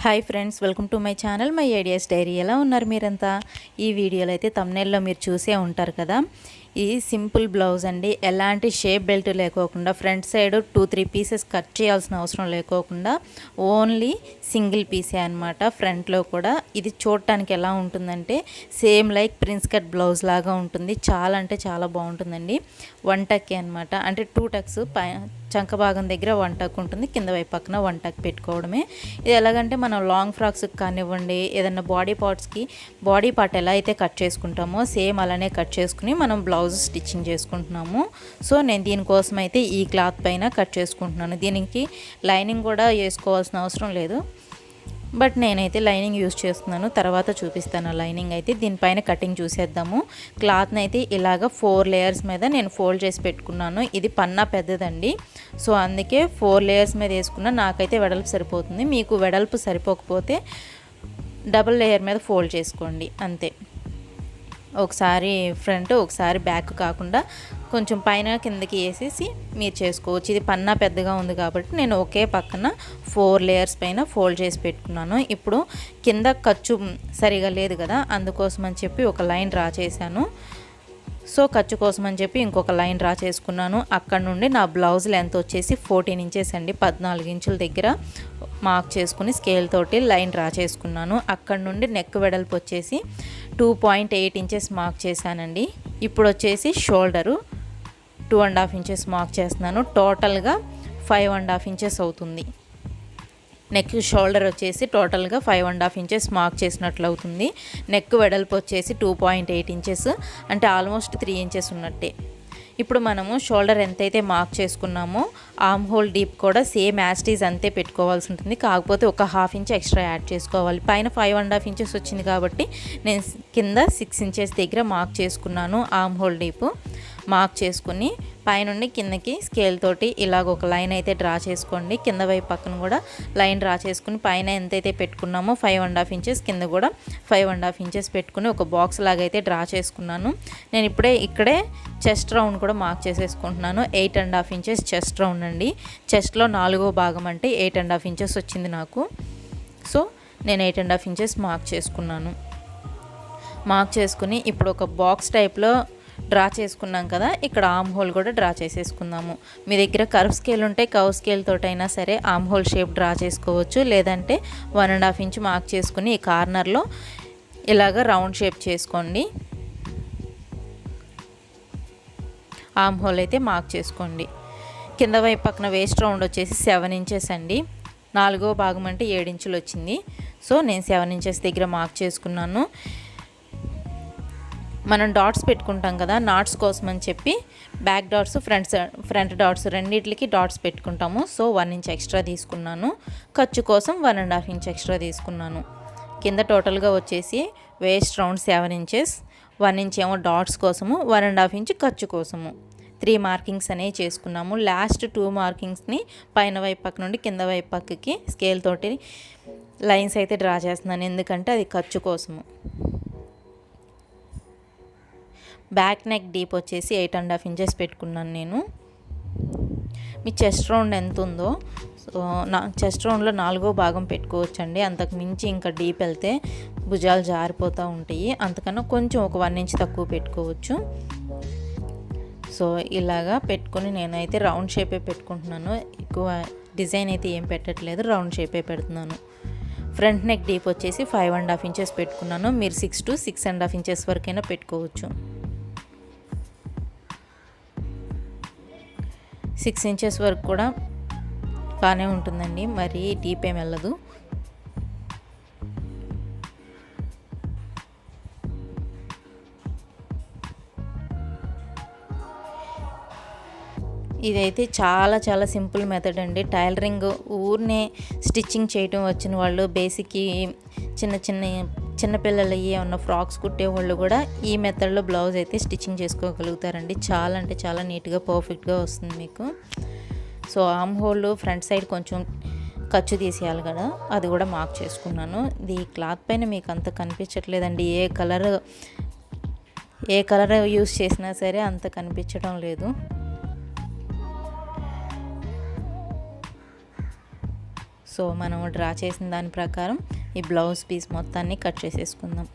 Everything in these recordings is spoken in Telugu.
Hi friends, welcome to my channel my ideas diary. ఎలా ఉన్నారు మీరంతా? ఈ వీడియోలో అయితే థంబ్నెయిల్లో మీరు చూసే ఉంటారు కదా, ఈ సింపుల్ బ్లౌజ్ అండి. ఎలాంటి షేప్ బెల్ట్ లేకోకుండా ఫ్రంట్ సైడ్ 2-3 పీసెస్ కట్ చేయాల్సిన అవసరం లేకోకుండా ఓన్లీ సింగిల్ పీసే అనమాట. ఫ్రంట్లో కూడా ఇది చూడటానికి ఎలా ఉంటుందంటే same like prince cut blouse లాగా ఉంటుంది. చాలా అంటే చాలా బాగుంటుందండి. 1 టక్ అనమాట, అంటే 2 టక్స్ చంక భాగం దగ్గర 1 టక్ ఉంటుంది, కింద వైపు పక్కన 1 టక్ పెట్టుకోవడమే. ఇది ఎలాగంటే మనం లాంగ్ ఫ్రాక్స్కి కానివ్వండి, ఏదన్నా బాడీ పార్ట్స్కి బాడీ పార్ట్ ఎలా అయితే కట్ చేసుకుంటామో సేమ్ అలానే కట్ చేసుకుని మనం బ్లౌజ్ స్టిచ్చింగ్ చేసుకుంటున్నాము. సో నేను దీనికోసం అయితే ఈ క్లాత్ పైన కట్ చేసుకుంటున్నాను. దీనికి లైనింగ్ కూడా వేసుకోవాల్సిన అవసరం లేదు, బట్ నేనైతే లైనింగ్ యూజ్ చేస్తున్నాను. తర్వాత చూపిస్తాను లైనింగ్ అయితే. దీనిపైన కటింగ్ చూసేద్దాము. క్లాత్ని అయితే ఇలాగ 4 లేయర్స్ మీద నేను ఫోల్డ్ చేసి పెట్టుకున్నాను. ఇది పన్నా పెద్దదండి, సో అందుకే 4 లేయర్స్ మీద వేసుకున్నా. నాకైతే వెడల్పు సరిపోతుంది. మీకు వెడల్పు సరిపోకపోతే డబుల్ లేయర్ మీద ఫోల్డ్ చేసుకోండి అంతే. ఒకసారి ఫ్రంట్ ఒకసారి బ్యాక్ కాకుండా కొంచెం పైన కిందకి వేసేసి మీరు చేసుకోవచ్చు. ఇది పన్నా పెద్దగా ఉంది కాబట్టి నేను ఒకే పక్కన 4 లేయర్స్ పైన ఫోల్డ్ చేసి పెట్టుకున్నాను. ఇప్పుడు కింద ఖర్చు సరిగా లేదు కదా, అందుకోసం అని చెప్పి ఒక లైన్ డ్రా చేశాను. సో ఖర్చు కోసం అని చెప్పి ఇంకొక లైన్ డ్రా చేసుకున్నాను. అక్కడ నుండి నా బ్లౌజ్ లెంత్ వచ్చేసి 14 ఇంచెస్ అండి. 14 ఇంచుల దగ్గర మార్క్ చేసుకుని స్కేల్ తోటి లైన్ డ్రా చేసుకున్నాను. అక్కడ నుండి నెక్ వెడల్పు వచ్చేసి 2.8 ఇంచెస్ మార్క్ చేశానండి. ఇప్పుడు వచ్చేసి షోల్డరు 2.5 ఇంచెస్ మార్క్ చేస్తున్నాను. టోటల్గా 5.5 ఇంచెస్ అవుతుంది. నెక్ షోల్డర్ వచ్చేసి టోటల్గా 5.5 ఇంచెస్ మార్క్ చేసినట్లు అవుతుంది. నెక్ వెడల్పు వచ్చేసి 2.8 ఇంచెస్, అంటే ఆల్మోస్ట్ 3 ఇంచెస్ ఉన్నట్టే. ఇప్పుడు మనము షోల్డర్ ఎంతైతే మార్క్ చేసుకున్నామో ఆర్మ్ హోల్ డీప్ కూడా సేమ్ యాస్టీజ్ అంతే పెట్టుకోవాల్సి ఉంటుంది. కాకపోతే ఒక 1/2 ఇంచ్ ఎక్స్ట్రా యాడ్ చేసుకోవాలి. పైన 5.5 ఇంచెస్ వచ్చింది కాబట్టి నేను కింద 6 ఇంచెస్ దగ్గర మార్క్ చేసుకున్నాను. ఆర్మ్ హోల్ డీప్ మార్క్ చేసుకుని పైనుండి కిందకి స్కేల్ తోటి ఇలాగ ఒక లైన్ అయితే డ్రా చేసుకోండి. కింద వైపు పక్కన కూడా లైన్ డ్రా చేసుకుని పైన ఎంతైతే పెట్టుకున్నామో 5.5 ఇంచెస్, కింద కూడా 5.5 ఇంచెస్ పెట్టుకుని ఒక బాక్స్ లాగా అయితే డ్రా చేసుకున్నాను. నేను ఇక్కడే చెస్ట్ రౌండ్ కూడా మార్క్ చేసేసుకుంటున్నాను. 8.5 ఇంచెస్ చెస్ట్ రౌండ్ అండి. చెస్ట్లో 4వ భాగం అంటే 8.5 ఇంచెస్ వచ్చింది నాకు. సో నేను 8.5 ఇంచెస్ మార్క్ చేసుకున్నాను. మార్క్ చేసుకుని ఇప్పుడు ఒక బాక్స్ టైప్లో డ్రా చేసుకున్నాం కదా, ఇక్కడ ఆర్మ్ హోల్ కూడా డ్రా చేసేసుకుందాము. మీ దగ్గర కర్వ్ స్కేల్ ఉంటే కర్వ్ స్కేల్ తోటైనా సరే ఆర్మ్ హోల్ షేప్ డ్రా చేసుకోవచ్చు. లేదంటే 1.5 ఇంచ్ మార్క్ చేసుకుని ఈ కార్నర్లో ఇలాగ రౌండ్ షేప్ చేసుకోండి. ఆర్మ్ హోల్ అయితే మార్క్ చేసుకోండి. కింద వైపు పక్కన వేస్ట్ రౌండ్ వచ్చేసి 7 ఇంచెస్ అండి. 4వ భాగం అంటే 7 ఇంచులు వచ్చింది. సో నేను 7 ఇంచెస్ దగ్గర మార్క్ చేసుకున్నాను. మనం డాట్స్ పెట్టుకుంటాం కదా, నాట్స్ కోసం అని చెప్పి బ్యాక్ డాట్స్ ఫ్రంట్ డాట్స్ రెండింటికి డాట్స్ పెట్టుకుంటాము. సో 1 ఇంచ్ ఎక్స్ట్రా తీసుకున్నాను. ఖర్చు కోసం 1.5 ఇంచ్ ఎక్స్ట్రా తీసుకున్నాను. కింద టోటల్గా వచ్చేసి వేస్ట్ రౌండ్ 7 ఇంచెస్, 1 ఇంచ్ ఏమో డాట్స్ కోసము, 1.5 ఇంచ్ ఖర్చు కోసము 3 మార్కింగ్స్ అనేవి చేసుకున్నాము. లాస్ట్ 2 మార్కింగ్స్ని పైన వైపు పక్క నుండి కింద వైపు పక్కకి స్కేల్ తోటి లైన్స్ అయితే డ్రా చేస్తున్నాను, ఎందుకంటే అది ఖర్చు కోసము. బ్యాక్ నెక్ డీప్ వచ్చేసి 8.5 ఇంచెస్ పెట్టుకున్నాను నేను. మీ చెస్ట్ రౌండ్ ఎంత ఉందో, సో చెస్ట్ రౌండ్లో 4వ భాగం పెట్టుకోవచ్చండి. అంతకు మించి ఇంకా డీప్ వెళ్తే భుజాలు జారిపోతూ ఉంటాయి. అంతకన్నా కొంచెం ఒక 1 ఇంచ్ తక్కువ పెట్టుకోవచ్చు. సో ఇలాగా పెట్టుకుని నేనైతే రౌండ్ షేపే పెట్టుకుంటున్నాను. ఎక్కువ డిజైన్ అయితే ఏం పెట్టట్లేదు, రౌండ్ షేపే పెడుతున్నాను. ఫ్రంట్ నెక్ డీప్ వచ్చేసి 5.5 ఇంచెస్ పెట్టుకున్నాను. మీరు 6 to 6.5 ఇంచెస్ వరకైనా పెట్టుకోవచ్చు. 6 ఇంచెస్ వరకు కూడా బాగానే ఉంటుందండి, మరి డీప్ ఏం వెళ్ళదు. ఇదైతే చాలా చాలా సింపుల్ మెథడ్ అండి. టైలరింగ్ ఊరినే స్టిచ్చింగ్ చేయటం వచ్చిన వాళ్ళు, బేసిక్ చిన్న పిల్లలు ఏమన్నా ఫ్రాక్స్ కుట్టేవాళ్ళు కూడా ఈ మెథడ్లో బ్లౌజ్ అయితే స్టిచ్చింగ్ చేసుకోగలుగుతారండి. చాలా అంటే చాలా నీట్గా పర్ఫెక్ట్గా వస్తుంది మీకు. So arm whole front side కొంచెం ఖర్చు తీసేయాలి కదా, అది కూడా మార్క్ చేసుకున్నాను. ఇది క్లాత్ పైన మీకు అంత కనిపించట్లేదండి. ఏ కలర్ యూస్ చేసినా సరే అంత కనిపించడం లేదు. సో మనం డ్రా చేసిన దాని ప్రకారం ఈ బ్లౌజ్ పీస్ మొత్తాన్ని కట్ చేసేసుకుందాం.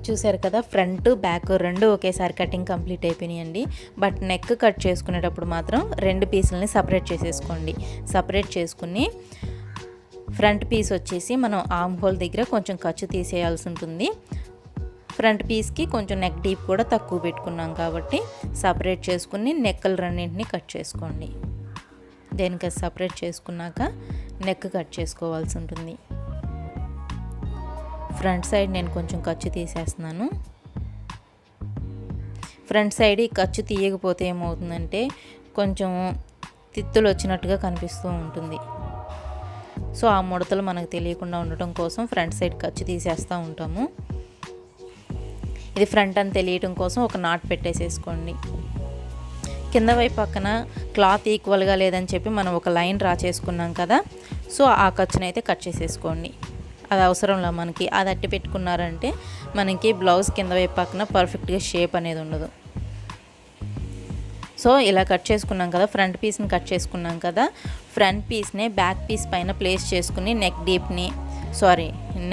చూసారు కదా, ఫ్రంట్ బ్యాక్ రెండు ఒకేసారి కటింగ్ కంప్లీట్ అయిపోయినాయండి. బట్ నెక్ కట్ చేసుకునేటప్పుడు మాత్రం 2 పీసులని సపరేట్ చేసేసుకోండి. సపరేట్ చేసుకుని ఫ్రంట్ పీస్ వచ్చేసి మనం ఆర్మ్ హోల్ దగ్గర కొంచెం ఖర్చు తీసేయాల్సి ఉంటుంది. ఫ్రంట్ పీస్కి కొంచెం నెక్ డీప్ కూడా తక్కువ పెట్టుకున్నాం కాబట్టి సపరేట్ చేసుకుని నెక్కలు రెండింటిని కట్ చేసుకోండి. దేనికి సపరేట్ చేసుకున్నాక నెక్ కట్ చేసుకోవాల్సి ఉంటుంది. ఫ్రంట్ సైడ్ నేను కొంచెం ఖర్చు తీసేస్తున్నాను. ఫ్రంట్ సైడ్ ఈ ఖర్చు తీయకపోతే ఏమవుతుందంటే కొంచెం తిత్తులు వచ్చినట్టుగా కనిపిస్తూ ఉంటుంది. సో ఆ ముడతలు మనకు తెలియకుండా ఉండటం కోసం ఫ్రంట్ సైడ్ ఖర్చు తీసేస్తూ ఉంటాము. ఇది ఫ్రంట్ అని తెలియటం కోసం ఒక నాట్ పెట్టేసేసుకోండి. కింద వైపు పక్కన క్లాత్ ఈక్వల్గా లేదని చెప్పి మనం ఒక లైన్ డ్రా చేసుకున్నాం కదా, సో ఆ ఖర్చునైతే కట్ చేసేసుకోండి. అది అవసరంలో మనకి అది అట్టి పెట్టుకున్నారంటే మనకి బ్లౌజ్ కింద వైపు పక్కన పర్ఫెక్ట్గా షేప్ అనేది ఉండదు. సో ఇలా కట్ చేసుకున్నాం కదా, ఫ్రంట్ పీస్ని కట్ చేసుకున్నాం కదా, ఫ్రంట్ పీస్ని బ్యాక్ పీస్ పైన ప్లేస్ చేసుకుని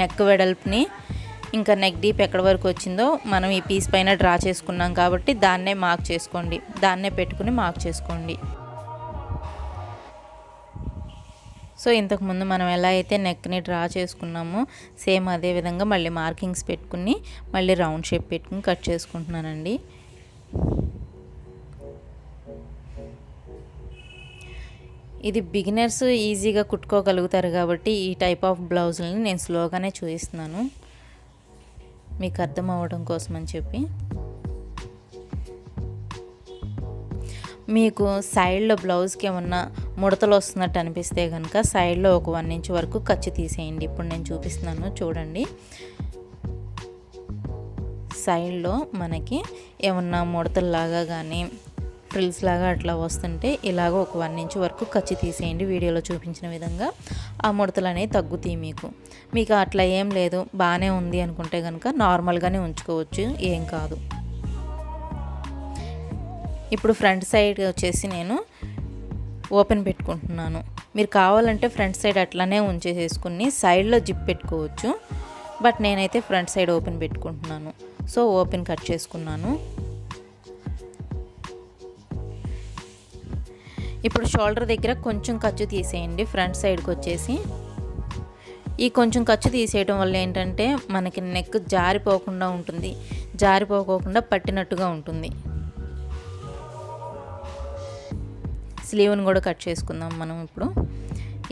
నెక్ వెడల్పుని ఇంకా నెక్ డీప్ ఎక్కడి వరకు వచ్చిందో మనం ఈ పీస్ పైన డ్రా చేసుకున్నాం కాబట్టి దాన్నే మార్క్ చేసుకోండి. దాన్నే పెట్టుకుని మార్క్ చేసుకోండి. సో ఇంతకుముందు మనం ఎలా అయితే నెక్ని డ్రా చేసుకున్నామో సేమ్ అదే విధంగా మళ్ళీ మార్కింగ్స్ పెట్టుకుని మళ్ళీ రౌండ్ షేప్ పెట్టుకుని కట్ చేసుకుంటున్నానండి. ఇది బిగినర్స్ ఈజీగా కుట్టుకోగలుగుతారు కాబట్టి ఈ టైప్ ఆఫ్ బ్లౌజులని నేను స్లోగానే చూపిస్తున్నాను మీకు అర్థం అవ్వడం కోసం అని చెప్పి. మీకు సైడ్లో బ్లౌజ్కి ఏమన్నా ముడతలు వస్తున్నట్టు అనిపిస్తే కనుక సైడ్లో ఒక 1 ఇంచ్ వరకు ఖర్చు తీసేయండి. ఇప్పుడు నేను చూపిస్తున్నాను చూడండి. సైడ్లో మనకి ఏమన్నా ముడతల్లాగా కానీ ఫ్రిల్స్ లాగా అట్లా వస్తుంటే ఇలాగ ఒక 1 ఇంచ్ వరకు ఖర్చు తీసేయండి. వీడియోలో చూపించిన విధంగా ఆ ముడతలు అనేవి తగ్గుతాయి. మీకు అట్లా ఏం లేదు బాగానే ఉంది అనుకుంటే కనుక నార్మల్గానే ఉంచుకోవచ్చు, ఏం కాదు. ఇప్పుడు ఫ్రంట్ సైడ్ వచ్చేసి నేను ఓపెన్ పెట్టుకుంటున్నాను. మీరు కావాలంటే ఫ్రంట్ సైడ్ అట్లానే ఉంచేసేసుకుని సైడ్లో జిప్ పెట్టుకోవచ్చు. బట్ నేనైతే ఫ్రంట్ సైడ్ ఓపెన్ పెట్టుకుంటున్నాను. సో ఓపెన్ కట్ చేసుకున్నాను. ఇప్పుడు షోల్డర్ దగ్గర కొంచెం ఖర్చు తీసేయండి. ఫ్రంట్ సైడ్కి వచ్చేసి ఈ కొంచెం ఖర్చు తీసేయడం వల్ల ఏంటంటే మనకి నెక్ జారిపోకుండా ఉంటుంది, జారిపోకుండా పట్టినట్టుగా ఉంటుంది. స్లీవ్ని కూడా కట్ చేసుకుందాం మనం ఇప్పుడు.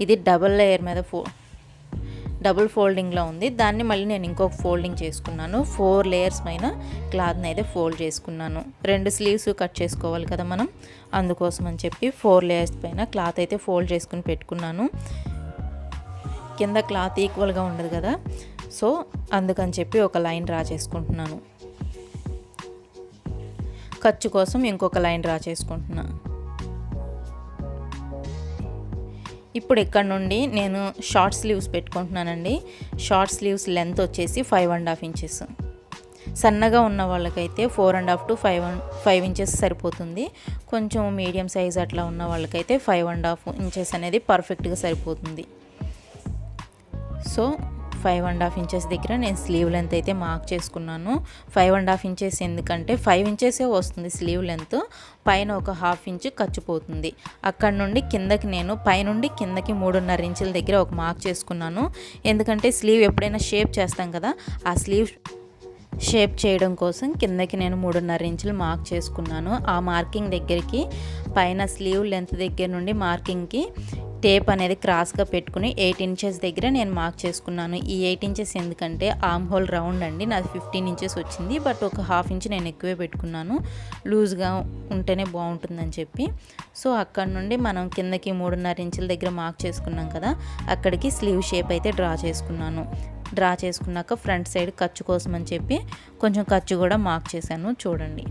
ఇది డబుల్ లేయర్ మీద డబుల్ ఫోల్డింగ్లో ఉంది. దాన్ని మళ్ళీ నేను ఇంకొక ఫోల్డింగ్ చేసుకున్నాను. 4 లేయర్స్ పైన క్లాత్ని అయితే ఫోల్డ్ చేసుకున్నాను. 2 స్లీవ్స్ కట్ చేసుకోవాలి కదా మనం, అందుకోసం అని చెప్పి 4 లేయర్స్ పైన క్లాత్ అయితే ఫోల్డ్ చేసుకుని పెట్టుకున్నాను. కింద క్లాత్ ఈక్వల్గా ఉండదు కదా, సో అందుకని చెప్పి ఒక లైన్ డ్రా చేసుకుంటున్నాను. ఖర్చు కోసం ఇంకొక లైన్ డ్రా చేసుకుంటున్నా. ఇప్పుడు ఇక్కడ నుండి నేను షార్ట్ స్లీవ్స్ పెట్టుకుంటున్నానండి. షార్ట్ స్లీవ్స్ లెంత్ వచ్చేసి 5.5 ఇంచెస్. సన్నగా ఉన్న వాళ్ళకైతే 4.5 to 5 ఇంచెస్ సరిపోతుంది. కొంచెం మీడియం సైజ్ అట్లా ఉన్న వాళ్ళకైతే 5.5 ఇంచెస్ అనేది పర్ఫెక్ట్గా సరిపోతుంది. సో 5.5 ఇంచెస్ దగ్గర నేను స్లీవ్ లెంత్ అయితే మార్క్ చేసుకున్నాను. 5.5 ఇంచెస్ ఎందుకంటే 5 ఇంచెసే వస్తుంది స్లీవ్ లెంత్, పైన ఒక 1/2 ఇంచ్ ఖర్చుపోతుంది. అక్కడ నుండి కిందకి నేను పైనుండి కిందకి 3.5 ఇంచుల దగ్గర ఒక మార్క్ చేసుకున్నాను. ఎందుకంటే స్లీవ్ ఎప్పుడైనా షేప్ చేస్తాం కదా, ఆ స్లీవ్ షేప్ చేయడం కోసం కిందకి నేను 3.5 ఇంచులు మార్క్ చేసుకున్నాను. ఆ మార్కింగ్ దగ్గరికి పైన స్లీవ్ లెంత్ దగ్గర నుండి మార్కింగ్కి టేప్ అనేది క్రాస్గా పెట్టుకుని 8 ఇంచెస్ దగ్గర నేను మార్క్ చేసుకున్నాను. ఈ 8 ఇంచెస్ ఎందుకంటే ఆర్మ్ హోల్ రౌండ్ అండి, నాది 15 ఇంచెస్ వచ్చింది. బట్ ఒక 1/2 ఇంచ్ నేను ఎక్కువే పెట్టుకున్నాను, లూజ్గా ఉంటేనే బాగుంటుందని చెప్పి. సో అక్కడ నుండి మనం కిందకి 3.5 ఇంచుల దగ్గర మార్క్ చేసుకున్నాం కదా, అక్కడికి స్లీవ్ షేప్ అయితే డ్రా చేసుకున్నాను. డ్రా చేసుకున్నాక ఫ్రంట్ సైడ్ ఖర్చు కోసం అని చెప్పి కొంచెం ఖర్చు కూడా మార్క్ చేశాను చూడండి.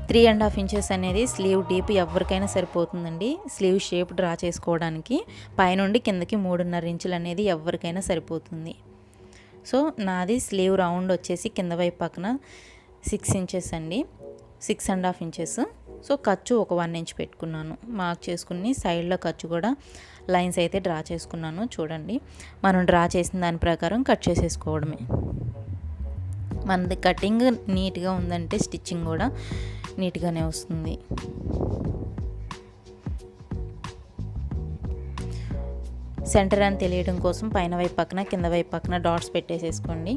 3.5 ఇంచెస్ అనేది స్లీవ్ డీప్ ఎవరికైనా సరిపోతుందండి. స్లీవ్ షేప్ డ్రా చేసుకోవడానికి పైనుండి కిందకి 3.5 ఇంచులు అనేది ఎవరికైనా సరిపోతుంది. సో నాది స్లీవ్ రౌండ్ వచ్చేసి కింద వైపు పక్కన 6 ఇంచెస్ అండి. 6.5 ఇంచెస్. సో ఖర్చు ఒక 1 ఇంచ్ పెట్టుకున్నాను. మార్క్ చేసుకుని సైడ్లో ఖర్చు కూడా లైన్స్ అయితే డ్రా చేసుకున్నాను. చూడండి, మనం డ్రా చేసిన దాని ప్రకారం కట్ చేసేసుకోవడమే. మనది కటింగ్ నీట్గా ఉందంటే స్టిచ్చింగ్ కూడా నీట్గానే వస్తుంది. సెంటర్ అని తెలియడం కోసం పైన వైపు పక్కన కింద వైపు పక్కన డాట్స్ పెట్టేసేసుకోండి.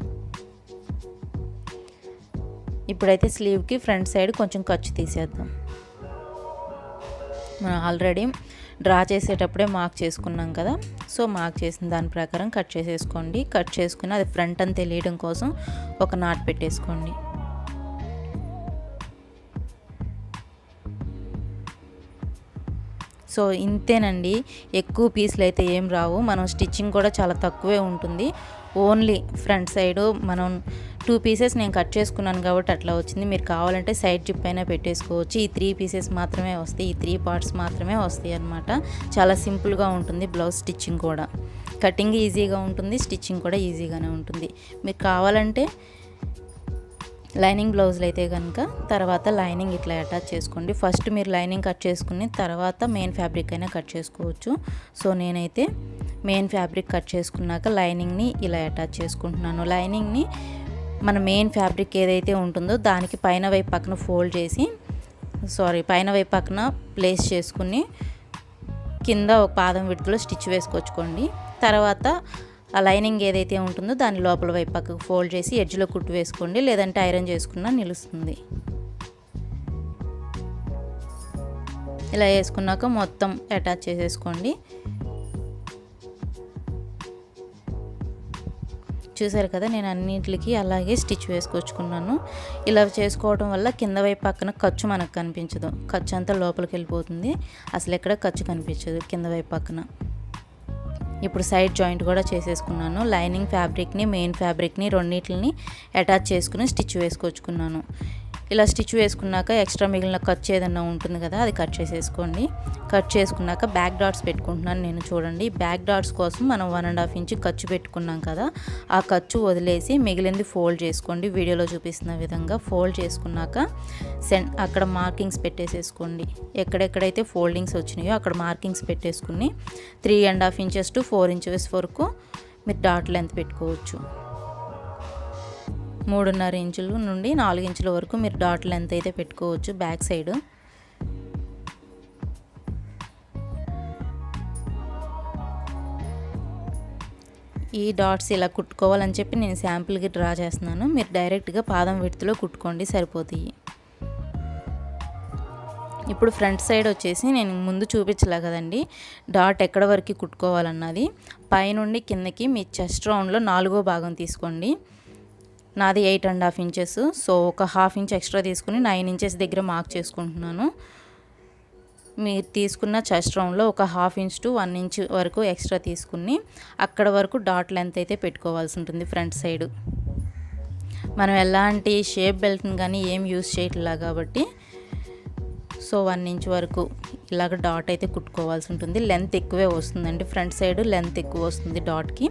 ఇప్పుడైతే స్లీవ్కి ఫ్రంట్ సైడ్ కొంచెం ఖర్చు తీసేద్దాం. మనం ఆల్రెడీ డ్రా చేసేటప్పుడే మార్క్ చేసుకున్నాం కదా, సో మార్క్ చేసిన దాని ప్రకారం కట్ చేసేసుకోండి. కట్ చేసుకుని అది ఫ్రంట్ అని తెలియడం కోసం ఒక నాట్ పెట్టేసుకోండి. సో ఇంతేనండి, ఎక్కువ పీసులు అయితే ఏం రావు. మనం స్టిచ్చింగ్ కూడా చాలా తక్కువే ఉంటుంది. ఓన్లీ ఫ్రంట్ సైడు మనం 2 పీసెస్ నేను కట్ చేసుకున్నాను కాబట్టి అట్లా వచ్చింది. మీరు కావాలంటే సైడ్ జిప్ అయినా పెట్టేసుకోవచ్చు. ఈ 3 పీసెస్ మాత్రమే వస్తాయి, ఈ 3 పార్ట్స్ మాత్రమే వస్తాయి అన్నమాట. చాలా సింపుల్గా ఉంటుంది బ్లౌజ్ స్టిచ్చింగ్ కూడా. కటింగ్ ఈజీగా ఉంటుంది, స్టిచ్చింగ్ కూడా ఈజీగానే ఉంటుంది. మీకు కావాలంటే లైనింగ్ బ్లౌజులు అయితే కనుక తర్వాత లైనింగ్ ఇట్లా అటాచ్ చేసుకోండి. ఫస్ట్ మీరు లైనింగ్ కట్ చేసుకుని తర్వాత మెయిన్ ఫ్యాబ్రిక్ అయినా కట్ చేసుకోవచ్చు. సో నేనైతే మెయిన్ ఫ్యాబ్రిక్ కట్ చేసుకున్నాక లైనింగ్ని ఇలా అటాచ్ చేసుకుంటున్నాను. లైనింగ్ని మన మెయిన్ ఫ్యాబ్రిక్ ఏదైతే ఉంటుందో దానికి పైన వైపు పక్కన ఫోల్డ్ చేసి పైన వైపు పక్కన ప్లేస్ చేసుకుని కింద ఒక పాదం విడుదల స్టిచ్ వేసుకొచ్చుకోండి. తర్వాత ఆ లైనింగ్ ఏదైతే ఉంటుందో దాని లోపల వైపు పక్కకు ఫోల్డ్ చేసి ఎడ్జ్లో కుట్టు వేసుకోండి, లేదంటే ఐరన్ చేసుకున్నా నిలుస్తుంది. ఇలా వేసుకున్నాక మొత్తం అటాచ్ చేసేసుకోండి. చూసారు కదా, నేను అన్నింటికి అలాగే స్టిచ్ వేసుకొచ్చుకున్నాను. ఇలా చేసుకోవడం వల్ల కింద వైపు పక్కన ఖర్చు మనకు కనిపించదు. ఖర్చు అంతా లోపలికి వెళ్ళిపోతుంది, అసలు ఎక్కడ ఖర్చు కనిపించదు కింద వైపు పక్కన. ఇప్పుడు సైడ్ జాయింట్ కూడా చేసేసుకున్నాను. లైనింగ్ ఫ్యాబ్రిక్ని మెయిన్ ఫ్యాబ్రిక్ని రెండింటిని అటాచ్ చేసుకుని స్టిచ్ వేసుకొచ్చుకున్నాను. ఇలా స్టిచ్ వేసుకున్నాక ఎక్స్ట్రా మిగిలిన ఖర్చు ఏదైనా ఉంటుంది కదా, అది కట్ చేసేసుకోండి. కట్ చేసుకున్నాక బ్యాక్ డాట్స్ పెట్టుకుంటున్నాను నేను. చూడండి, బ్యాక్ డాట్స్ కోసం మనం 1.5 ఇంచ్ ఖర్చు పెట్టుకున్నాం కదా, ఆ ఖర్చు వదిలేసి మిగిలింది ఫోల్డ్ చేసుకోండి. వీడియోలో చూపిస్తున్న విధంగా ఫోల్డ్ చేసుకున్నాక అక్కడ మార్కింగ్స్ పెట్టేసేసుకోండి. ఎక్కడెక్కడైతే ఫోల్డింగ్స్ వచ్చినాయో అక్కడ మార్కింగ్స్ పెట్టేసుకుని 3.5 ఇంచెస్ టు 4 ఇంచెస్ వరకు మీరు డాట్ లెంత్ పెట్టుకోవచ్చు. 3.5 ఇంచుల నుండి 4 ఇంచుల వరకు మీరు డాట్ లెంత్ అయితే పెట్టుకోవచ్చు బ్యాక్ సైడ్. ఈ డాట్స్ ఇలా కుట్టుకోవాలని చెప్పి నేను శాంపుల్కి డ్రా చేస్తున్నాను. మీరు డైరెక్ట్గా పాదం విడ్త్లో కుట్టుకోండి, సరిపోతాయి. ఇప్పుడు ఫ్రంట్ సైడ్ వచ్చేసి నేను ముందు చూపించలే కదండి డాట్ ఎక్కడ వరకు కుట్టుకోవాలన్నది. పైనుండి కిందకి మీ చెస్ట్ రౌండ్లో 4వ భాగం తీసుకోండి. నాది 8.5 ఇంచెస్. సో ఒక 1/2 ఇంచ్ ఎక్స్ట్రా తీసుకుని 9 ఇంచెస్ దగ్గర మార్క్ చేసుకుంటున్నాను. మీరు తీసుకున్న చెస్ట్ రౌండ్లో ఒక 1/2 ఇంచ్ టు 1 ఇంచ్ వరకు ఎక్స్ట్రా తీసుకుని అక్కడ వరకు డాట్ లెంత్ అయితే పెట్టుకోవాల్సి ఉంటుంది ఫ్రంట్ సైడ్. మనం ఎలాంటి షేప్ బెల్ట్ని కానీ ఏం యూస్ చేయట్లా కాబట్టి సో 1 ఇంచ్ వరకు ఇలాగ డాట్ అయితే కుట్టుకోవాల్సి ఉంటుంది. లెంత్ ఎక్కువే వస్తుందండి, ఫ్రంట్ సైడ్ లెంత్ ఎక్కువ వస్తుంది డాట్కి.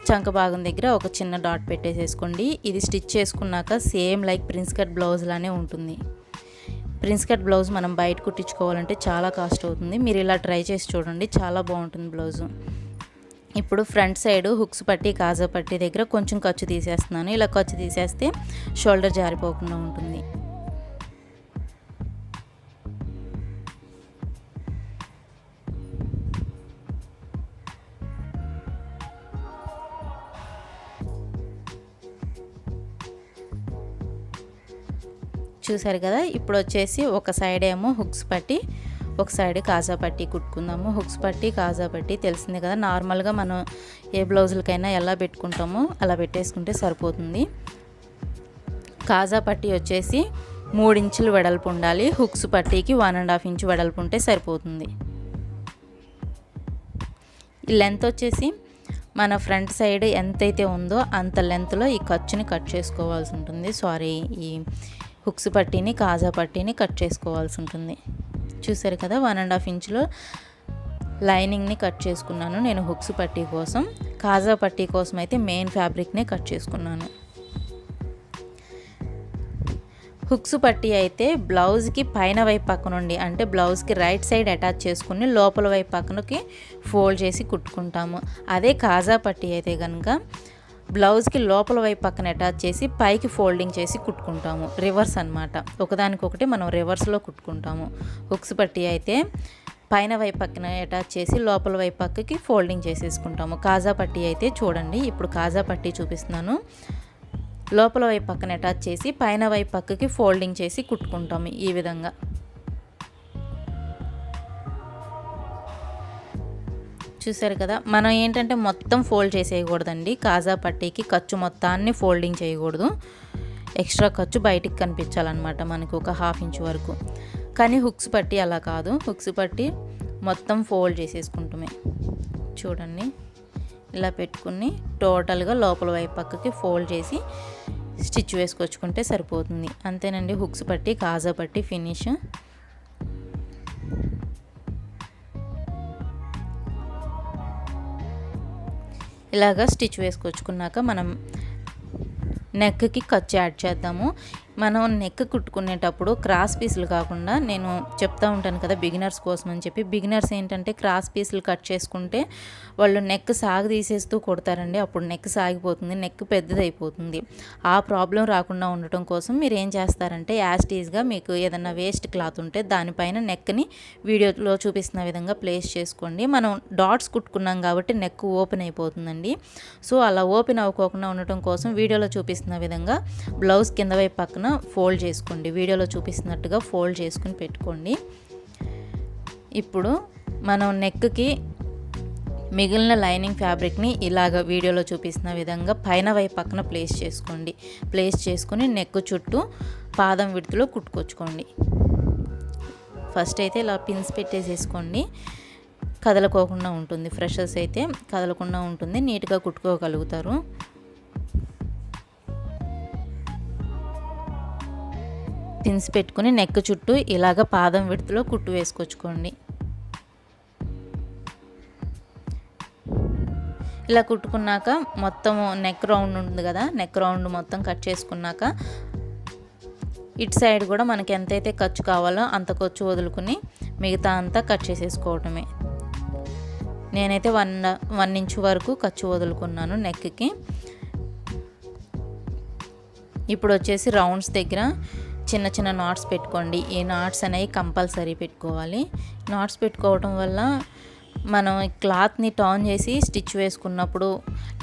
చంక భాగం దగ్గర ఒక చిన్న డాట్ పెట్టేసేసుకోండి. ఇది స్టిచ్ చేసుకున్నాక same like prince cut blouse లానే ఉంటుంది. ప్రిన్స్ కట్ బ్లౌజ్ మనం బయట కుట్టించుకోవాలంటే చాలా కాస్ట్ అవుతుంది. మీరు ఇలా ట్రై చేసి చూడండి, చాలా బాగుంటుంది బ్లౌజు. ఇప్పుడు ఫ్రంట్ సైడ్ హుక్స్ పట్టి కాజా పట్టి దగ్గర కొంచెం ఖర్చు తీసేస్తున్నాను. ఇలా ఖర్చు తీసేస్తే షోల్డర్ జారిపోకుండా ఉంటుంది. చూసారు కదా, ఇప్పుడు వచ్చేసి ఒక సైడ్ ఏమో హుక్స్ పట్టి ఒక సైడ్ కాజా పట్టి కుట్టుకుందాము. హుక్స్ పట్టి కాజా పట్టి తెలిసిందే కదా, నార్మల్గా మనం ఏ బ్లౌజులకైనా ఎలా పెట్టుకుంటామో అలా పెట్టేసుకుంటే సరిపోతుంది. కాజా పట్టి వచ్చేసి 3 ఇంచులు వెడల్పు ఉండాలి. హుక్స్ పట్టీకి 1.5 ఇంచ్ వెడల్పు ఉంటే సరిపోతుంది. ఈ లెంత్ వచ్చేసి మన ఫ్రంట్ సైడ్ ఎంతైతే ఉందో అంత లెంత్లో ఈ ఖర్చుని కట్ చేసుకోవాల్సి ఉంటుంది. ఈ హుక్స్ పట్టీని కాజా పట్టీని కట్ చేసుకోవాల్సి ఉంటుంది. చూసారు కదా, 1.5 ఇంచులో లైనింగ్ని కట్ చేసుకున్నాను నేను హుక్స్ పట్టీ కోసం. కాజా పట్టీ కోసం అయితే మెయిన్ ఫ్యాబ్రిక్నే కట్ చేసుకున్నాను. హుక్స్ పట్టీ అయితే బ్లౌజ్కి పైన వైపు పక్క నుండి అంటే బ్లౌజ్కి రైట్ సైడ్ అటాచ్ చేసుకుని లోపల వైపు పక్కనకి ఫోల్డ్ చేసి కుట్టుకుంటాము. అదే కాజా పట్టీ అయితే కనుక బ్లౌజ్కి లోపల వైపు పక్కన అటాచ్ చేసి పైకి ఫోల్డింగ్ చేసి కుట్టుకుంటాము. రివర్స్ అన్నమాట, ఒకదానికొకటి మనం రివర్స్లో కుట్టుకుంటాము. హుక్స్ పట్టీ అయితే పైన వైపు పక్కన అటాచ్ చేసి లోపల వైపు పక్కకి ఫోల్డింగ్ చేసేసుకుంటాము. కాజా పట్టీ అయితే చూడండి, ఇప్పుడు కాజా పట్టీ చూపిస్తున్నాను. లోపల వైపు పక్కన అటాచ్ చేసి పైన వైపు పక్కకి ఫోల్డింగ్ చేసి కుట్టుకుంటాము ఈ విధంగా. చూసారు కదా, మనం ఏంటంటే మొత్తం ఫోల్డ్ చేసేయకూడదండి. కాజా పట్టీకి ఖర్చు మొత్తాన్ని ఫోల్డింగ్ చేయకూడదు, ఎక్స్ట్రా ఖర్చు బయటికి కనిపించాలన్నమాట మనకు ఒక 1/2 ఇంచ్ వరకు. కానీ హుక్స్ పట్టీ అలా కాదు, హుక్స్ పట్టీ మొత్తం ఫోల్డ్ చేసేసుకుంటామే. చూడండి, ఇలా పెట్టుకుని టోటల్గా లోపల వైపు పక్కకి ఫోల్డ్ చేసి స్టిచ్ వేసుకొచ్చుకుంటే సరిపోతుంది. అంతేనండి, హుక్స్ పట్టీ కాజా పట్టీ ఫినిష్. ఇలాగా స్టిచ్ వేసుకొచ్చుకున్నాక మనం నెక్కి ఖర్చు యాడ్ చేద్దాము. మనం నెక్ కుట్టుకునేటప్పుడు క్రాస్ పీసులు కాకుండా, నేను చెప్తా ఉంటాను కదా బిగినర్స్ కోసం అని చెప్పి, బిగినర్స్ ఏంటంటే క్రాస్ పీసులు కట్ చేసుకుంటే వాళ్ళు నెక్ సాగు తీసేస్తూ కొడతారండి. అప్పుడు నెక్ సాగిపోతుంది, నెక్ పెద్దదైపోతుంది. ఆ ప్రాబ్లం రాకుండా ఉండటం కోసం మీరు ఏం చేస్తారంటే యాస్టీజ్గా మీకు ఏదైనా వేస్ట్ క్లాత్ ఉంటే దానిపైన నెక్ని వీడియోలో చూపిస్తున్న విధంగా ప్లేస్ చేసుకోండి. మనం డాట్స్ కుట్టుకున్నాం కాబట్టి నెక్ ఓపెన్ అయిపోతుందండి. సో అలా ఓపెన్ అవ్వకోకుండా ఉండటం కోసం వీడియోలో చూపిస్తున్న విధంగా బ్లౌజ్ కింద వైపు పక్కన ఫోల్డ్ చేసుకోండి. వీడియోలో చూపిస్తున్నట్టుగా ఫోల్డ్ చేసుకుని పెట్టుకోండి. ఇప్పుడు మనం నెక్కి మిగిలిన లైనింగ్ ఫ్యాబ్రిక్ని ఇలాగ వీడియోలో చూపిస్తున్న విధంగా పైన వైపు పక్కన ప్లేస్ చేసుకోండి. ప్లేస్ చేసుకుని నెక్ చుట్టూ పాదం విడుతులో కుట్టుకొచ్చుకోండి. ఫస్ట్ అయితే ఇలా పిన్స్ పెట్టేసేసుకోండి, కదలకోకుండా ఉంటుంది. ఫ్రెషర్స్ అయితే కదలకుండా ఉంటుంది, నీట్గా కుట్టుకోగలుగుతారు. పిన్స్ పెట్టుకుని నెక్ చుట్టూ ఇలాగ పాదం విడుతులో కుట్టు వేసుకొచ్చుకోండి. ఇలా కుట్టుకున్నాక మొత్తం నెక్ రౌండ్ ఉంది కదా, నెక్ రౌండ్ మొత్తం కట్ చేసుకున్నాక ఇటు సైడ్ కూడా మనకి ఎంతైతే ఖర్చు కావాలో అంత ఖర్చు వదులుకుని మిగతా అంతా కట్ చేసేసుకోవటమే. నేనైతే 1 ఇంచ్ వరకు ఖర్చు వదులుకున్నాను నెక్కి. ఇప్పుడు వచ్చేసి రౌండ్స్ దగ్గర చిన్న చిన్న నాట్స్ పెట్టుకోండి. ఈ నాట్స్ అనేవి కంపల్సరీ పెట్టుకోవాలి. నాట్స్ పెట్టుకోవటం వల్ల మనం క్లాత్ని టర్న్ చేసి స్టిచ్ వేసుకున్నప్పుడు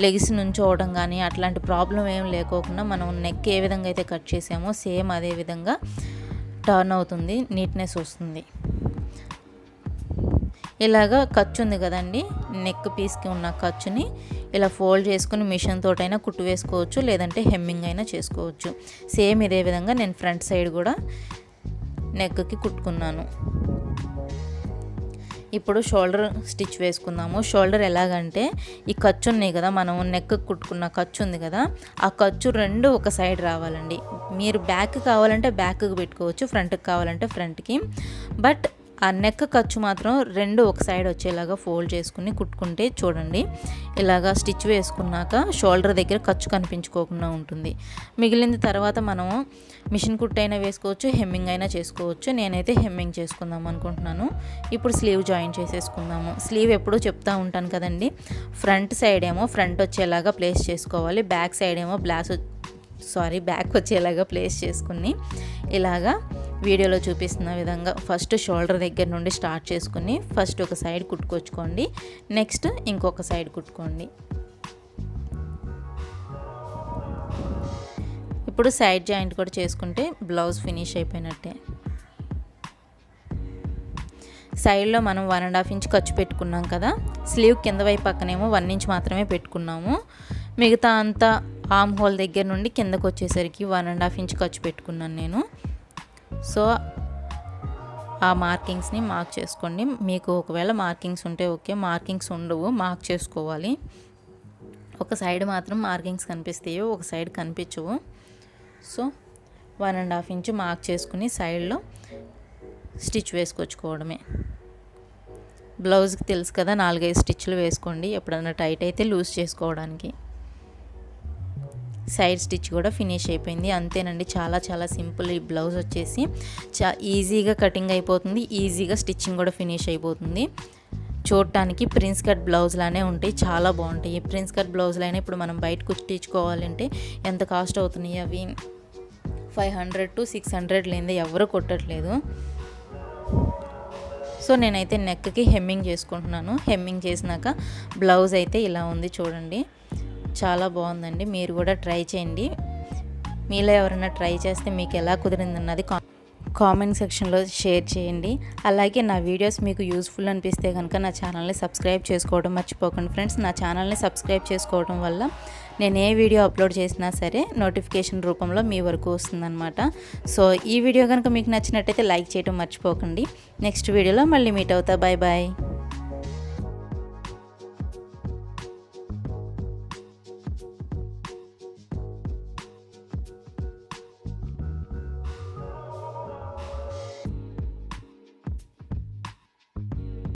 లెగ్స్ నుంచోవడం కానీ అట్లాంటి ప్రాబ్లం ఏం లేకోకుండా మనం నెక్ ఏ విధంగా అయితే కట్ చేసామో సేమ్ అదే విధంగా టర్న్ అవుతుంది, నీట్నెస్ వస్తుంది. ఇలాగా ఖర్చు ఉంది కదండి, నెక్ పీస్కి ఉన్న ఖర్చుని ఇలా ఫోల్డ్ చేసుకుని మిషన్ తోటైనా కుట్టు వేసుకోవచ్చు, లేదంటే హెమ్మింగ్ అయినా చేసుకోవచ్చు. సేమ్ ఇదే విధంగా నేను ఫ్రంట్ సైడ్ కూడా నెక్కి కుట్టుకున్నాను. ఇప్పుడు షోల్డర్ స్టిచ్ వేసుకుందాము. షోల్డర్ ఎలాగంటే ఈ ఖర్చు ఉన్నాయి కదా, మనం నెక్ కుట్టుకున్న ఖర్చు ఉంది కదా, ఆ ఖర్చు రెండు ఒక సైడ్ రావాలండి. మీరు బ్యాక్ కావాలంటే బ్యాక్కి పెట్టుకోవచ్చు, ఫ్రంట్కి కావాలంటే ఫ్రంట్కి. బట్ ఆ నెక్ ఖర్చు మాత్రం రెండు ఒక సైడ్ వచ్చేలాగా ఫోల్డ్ చేసుకుని కుట్టుకుంటే చూడండి, ఇలాగా స్టిచ్ వేసుకున్నాక షోల్డర్ దగ్గర ఖర్చు కనిపించుకోకుండా ఉంటుంది. మిగిలింది తర్వాత మనం మిషన్ కుట్టు అయినా వేసుకోవచ్చు, హెమ్మింగ్ అయినా చేసుకోవచ్చు. నేనైతే హెమ్మింగ్ చేసుకుందాం అనుకుంటున్నాను. ఇప్పుడు స్లీవ్ జాయిన్ చేసేసుకుందాము. స్లీవ్ ఎప్పుడూ చెప్తూ ఉంటాను కదండి, ఫ్రంట్ సైడ్ ఏమో ఫ్రంట్ వచ్చేలాగా ప్లేస్ చేసుకోవాలి, బ్యాక్ సైడ్ ఏమో బ్యాక్ వచ్చేలాగా ప్లేస్ చేసుకుని ఇలాగా వీడియోలో చూపిస్తున్న విధంగా ఫస్ట్ షోల్డర్ దగ్గర నుండి స్టార్ట్ చేసుకుని ఫస్ట్ ఒక సైడ్ కుట్టుకొచ్చుకోండి, నెక్స్ట్ ఇంకొక సైడ్ కుట్టుకోండి. ఇప్పుడు సైడ్ జాయింట్ కూడా చేసుకుంటే బ్లౌజ్ ఫినిష్ అయిపోయినట్టే. సైడ్లో మనం 1.5 ఇంచ్ ఖర్చు పెట్టుకున్నాం కదా, స్లీవ్ కింద వైపు పక్కనేమో 1 ఇంచ్ మాత్రమే పెట్టుకున్నాము. మిగతా అంతా ఆర్మ్ హోల్ దగ్గర నుండి కిందకు వచ్చేసరికి 1.5 ఇంచ్ ఖర్చు పెట్టుకున్నాను నేను. సో ఆ మార్కింగ్స్ని మార్క్ చేసుకోండి. మీకు ఒకవేళ మార్కింగ్స్ ఉంటే ఓకే, మార్కింగ్స్ ఉండవు మార్క్ చేసుకోవాలి. ఒక సైడ్ మాత్రం మార్కింగ్స్ కనిపిస్తాయి, ఒక సైడ్ కనిపించవు. సో 1.5 ఇంచ్ మార్క్ చేసుకుని సైడ్లో స్టిచ్ వేసుకొచ్చుకోవడమే. బ్లౌజ్కి తెలుసు కదా, 4-5 స్టిచ్లు వేసుకోండి, ఎప్పుడైనా టైట్ అయితే లూజ్ చేసుకోవడానికి. సైడ్ స్టిచ్ కూడా ఫినిష్ అయిపోయింది. అంతేనండి, చాలా చాలా సింపుల్. ఈ బ్లౌజ్ వచ్చేసి ఈజీగా కటింగ్ అయిపోతుంది, ఈజీగా స్టిచ్చింగ్ కూడా ఫినిష్ అయిపోతుంది. చూడటానికి ప్రిన్స్ కట్ బ్లౌజ్ లానే ఉంటాయి, చాలా బాగుంటాయి. ప్రిన్స్ కట్ బ్లౌజ్లైనా ఇప్పుడు మనం బయట కుట్టించుకోవాలంటే ఎంత కాస్ట్ అవుతున్నాయి, అవి 500 to 600 లేనిదే ఎవరు కొట్టట్లేదు. సో నేనైతే నెక్కి హెమ్మింగ్ చేసుకుంటున్నాను. హెమ్మింగ్ చేసినాక బ్లౌజ్ అయితే ఇలా ఉంది చూడండి, చాలా బాగుందండి. మీరు కూడా ట్రై చేయండి. మీలో ఎవరైనా ట్రై చేస్తే మీకు ఎలా కుదిరిందన్నది కామెంట్ సెక్షన్లో షేర్ చేయండి. అలాగే నా వీడియోస్ మీకు యూస్ఫుల్ అనిపిస్తే కనుక నా ఛానల్ని సబ్స్క్రైబ్ చేసుకోవడం మర్చిపోకండి ఫ్రెండ్స్. నా ఛానల్ని సబ్స్క్రైబ్ చేసుకోవడం వల్ల నేను ఏ వీడియో అప్లోడ్ చేసినా సరే నోటిఫికేషన్ రూపంలో మీ వరకు వస్తుందన్నమాట. సో ఈ వీడియో కనుక మీకు నచ్చినట్టయితే లైక్ చేయడం మర్చిపోకండి. నెక్స్ట్ వీడియోలో మళ్ళీ మీట్ అవుతా. Bye bye.